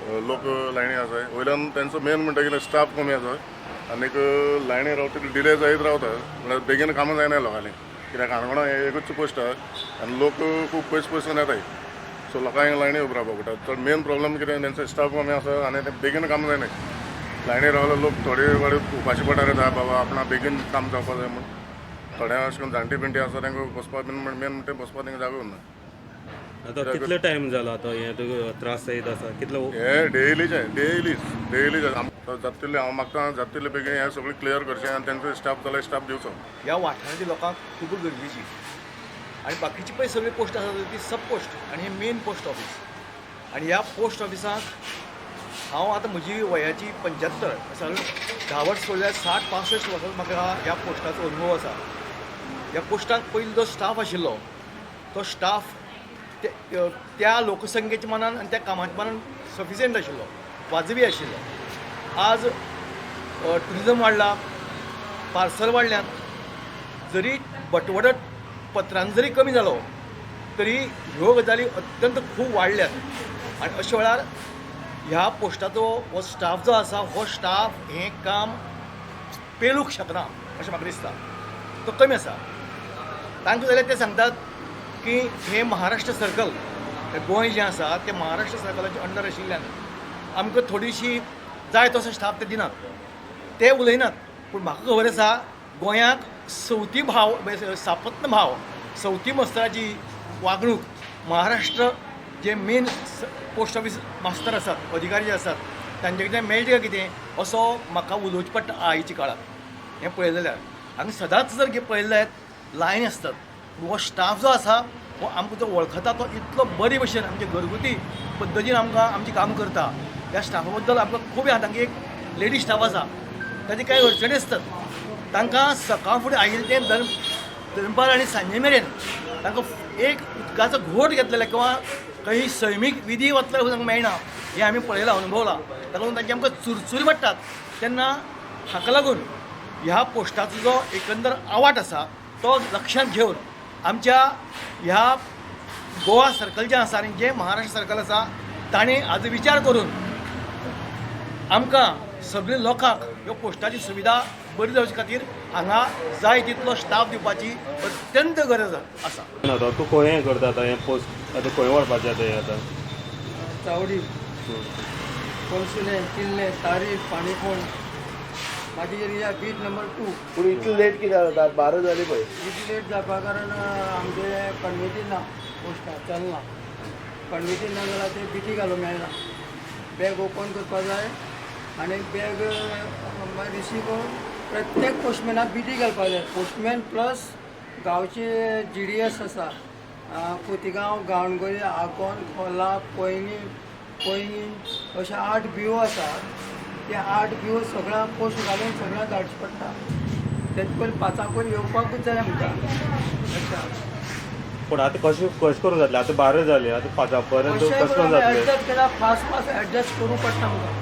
लोक लायनी आसाय. वयल्यान तेंचो मेन म्हणटा स्टाफ कमी आसा आनीक लायनी रावता डिले जायत रावता. म्हळ्यार बेगीन कामां जायना लोकांनी, कित्याक काणकोणा एकूच पोस्ट आसा आनी लोक खूब पयस पयसून येताय. सो लोकांक लायनी उबो रावपाक पडटा. चड मेन प्रॉब्लम कितें तेंचो स्टाफ कमी आसा आनी ते बेगीन कामां जायनाय. लायनी रावले लोक थोडे वाडे उपाशी पडटा येता बाबा आपणा बेगीन काम जावपा जाय म्हूण. थोड्या अशें करून जाणटी बिणटी आसा तांकां बसपाक बीन मेन म्हणटा बसपाक तांकां जागो उरना. आता कितलो टाइम जाला आता हे त्रास जायत आसा कितलो? हे डेलीच जाता तितले हांव मागता जाता तितले बेगीन हें सगळें क्लियर करचें आनी तांचो स्टाफ जाल्यार स्टाफ दिवचो. ह्या वाठारांतल्या लोकांक खूब गरजेची आनी बाकीची पळय सगळी पोस्ट आसा ती सब पोस्ट आनी हे मेन पोस्ट ऑफिस. आनी ह्या पोस्ट ऑफिसाक हांव आतां म्हजी वयाची 75 10 वर्स सोडल्यार 60-65 वर्सां म्हाका ह्या पोस्टाचो अनुभव आसा. ह्या पोस्टाक पयलीं जो स्टाफ आशिल्लो तो स्टाफ त्या लोकसंख्येच्या मानान आनी त्या कामाच्या मानान सफिशियंट आशिल्लो, वाजवी आशिल्लो. आज ट्युरिजम वाडला, पार्सल वाडल्यात, जरी बटवडट पत्रांत जरी कमी जालो तरी ह्यो गजाली अत्यंत खूब वाडल्यात. आनी अशा वेळार ह्या पोस्टाचो हो स्टाफ जो आसा हो स्टाफ हें काम पेलूंक शकना अशें म्हाका दिसता. तो कमी आसा. तांकां जाल्यार ते सांगतात की हे महाराष्ट्र सर्कल गोंय जें आसा तें महाराष्ट्र सर्कलाच्या अंडर आशिल्ल्यान आमकां थोडीशी जाय तसो स्टाफ ते दिनात, ते उलयनात. पूण म्हाका खबर आसा गोंयाक चवथी भाव सापत्न भाव चवथी मस्तराची वागणूक महाराष्ट्र जे मेन पोस्ट ऑफिस मास्तर आसात, अधिकारी जे आसात तांचे कडल्यान मेळटा काय कितें असो म्हाका उलोवचें पडटा आयच्या काळार. हें पळयलें जाल्यार हांगा सदांच जर पळयलें जायत लायनी आसतात. हो स्टाफ जो आसा हो आमकां जो वळखता तो इतलो बरे भशेन आमचे घरगुती पद्दतीन आमची काम करता. ह्या स्टाफा बद्दल आमकां खूब तांगे एक लेडी स्टाफ आसा ताची कांय अडचणी आसतात. तांकां सकाळ फुडें आयिल्लें तें दनपार आनी सांजे मेरेन तांकां एक उदकाचो घोट घेतलेले किंवा काही सैमीक विधी वतल्यार तांकां मेळना. हें आमी पळयलां, अनुभवलां. ताका लागून तांचे आमकां चुरचुरी पडटात. तेन्ना हाका लागून ह्या पोस्टाचो जो एकंदर आवाठ आसा तो लक्षांत घेवन आमच्या ह्या गोवा सर्कल जें आसा आनी जें महाराष्ट्र सर्कल आसा ताणें हाजो विचार करून आमकां सगळ्या लोकांक ह्यो पोस्टाची सुविधा बरी जावचे खातीर हांगा जाय तितलो स्टाफ दिवपाची अत्यंत गरज आसा. आता तूं खंय हें करता आतां हें पोस्ट आतां खंय व्हरपाचें आतां हें आतां? चावडी, कोलसुलें, किल्ले, तारीफ, पाणीफोंड. म्हाजी एरिया बीट नंबर 2. पूण इतली लेट कित्याक जाता? 12 जाली पळय. इतली लेट जावपा कारण आमचे कन्विटी ना, पोस्टा चलना. कन्विटी ना जाल्यार ते बिटी घालूंक मेळना. बॅग ओपन करपा जाय आनी बॅग रिसीव करून प्रत्येक पोस्टमॅनाक बिटी घालपा जाय. पोस्टमॅन प्लस गांवचे GDS आसा, खोतिगांव, गावणगोरी, आगोंद, खोला, पैंगी अशे 8 BO आसा. ते 8 BO सगळ्यांक पोस्ट घालून सगळ्यांक धाडचें पडटा. तेच पयलीं 5 येवपाकूच जाय आमकां. पूण आतां कशें करून जातलें? आतां 12 जाली, आतां 5 पर्यंत कशें करून जातलें? एडजस्ट केल्यार फास्ट एडजस्ट करूंक पडटा आमकां.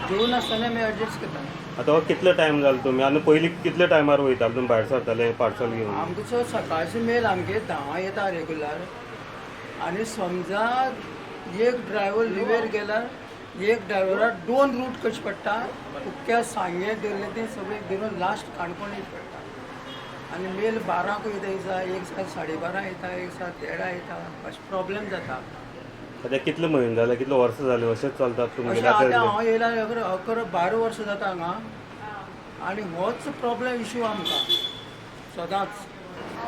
जेवून आसतना आमी एडजस्ट करता. आतां हो कितलो टायम जालो तुमी? आनी पयलीं कितल्या टायमार वयताले तुमी भायर सरताले पार्सल घेवन? आमचो सकाळचो मेल आमगे 10 येता रेगुलर. आनी समजा एक ड्रायव्हर लिव्हेर गेल्यार एक ड्रायव्हराक 2 रूट करचे पडटा. उक्क्या सांगे धरले ते सगळे धरून लास्ट काणकोण येवचे पडटा. आनी मेल 12 येता, एक दिसा 12:30 येता, एक दिसा 13 येता. अशें प्रॉब्लेम जाता. आतां कितले म्हयने जाले, कितले वर्सां जाले अशेंच चलतात तुमी? अशें आतां हांव येयल्यार 12 वर्सां जाता हांगा. आनी होच प्रॉब्लेम इश्यू आमकां सदांच.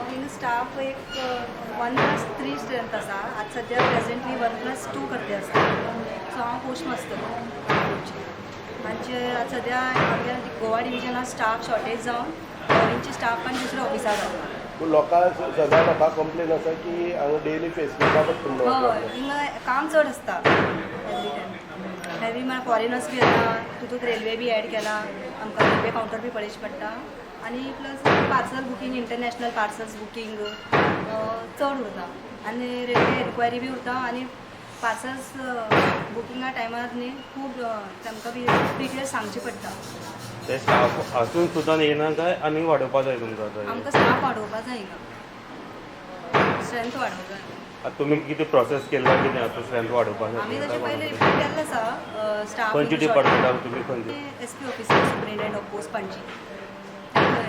हिंगा स्टाफ एक 1+3 स्ट्रेंथ आसा. आज सद्या प्रेजेंटली 1+2 करते आसता. सो हांव पोस्ट मास्तर आमचे आज सद्या आमच्या गोवा डिविजनात स्टाफ शॉर्टेज जावन गोंयचे स्टाफ आनी दुसऱ्या ऑफिसार जाता. पूण सगळ्या लोकांक कंप्लेन आसा की हांगा डेली फेस करपा पडटा. हय, हिंगा काम चड आसता एवरी टायम. हेवी म्हळ्यार फॉरेनर्स बी येता, तितूंत रेल्वे बी एड केला. आमकां रेल्वे कावंटर बी पळोवचें पडटा. आनी plus parcel booking, international parcels booking चड उरता. आनी रेल्वे इन्क्वायरी बी उरता. आनी पार्सल्स बुकिंगा टायमार न्ही खूब तांकां बी डिटेल्स सांगचे पडटा. ते स्टाफ आसून सुद्दां येना काय आनी वाडोवपा जाय तुमकां? आमकां स्टाफ वाडोवपा जाय हिंगा, स्ट्रेंथ वाडोवंक जाय. आता तुम्ही किती प्रोसेस केला कितें आता स्ट्रेंथ वाडोवपाक आम्ही तसे पहिले रिपोर्ट केल्लो आसा स्टाफ खंयच्या डिपार्टमेंटान तुम्ही खंयचे SP officer superintendent of post Panaji केल्लो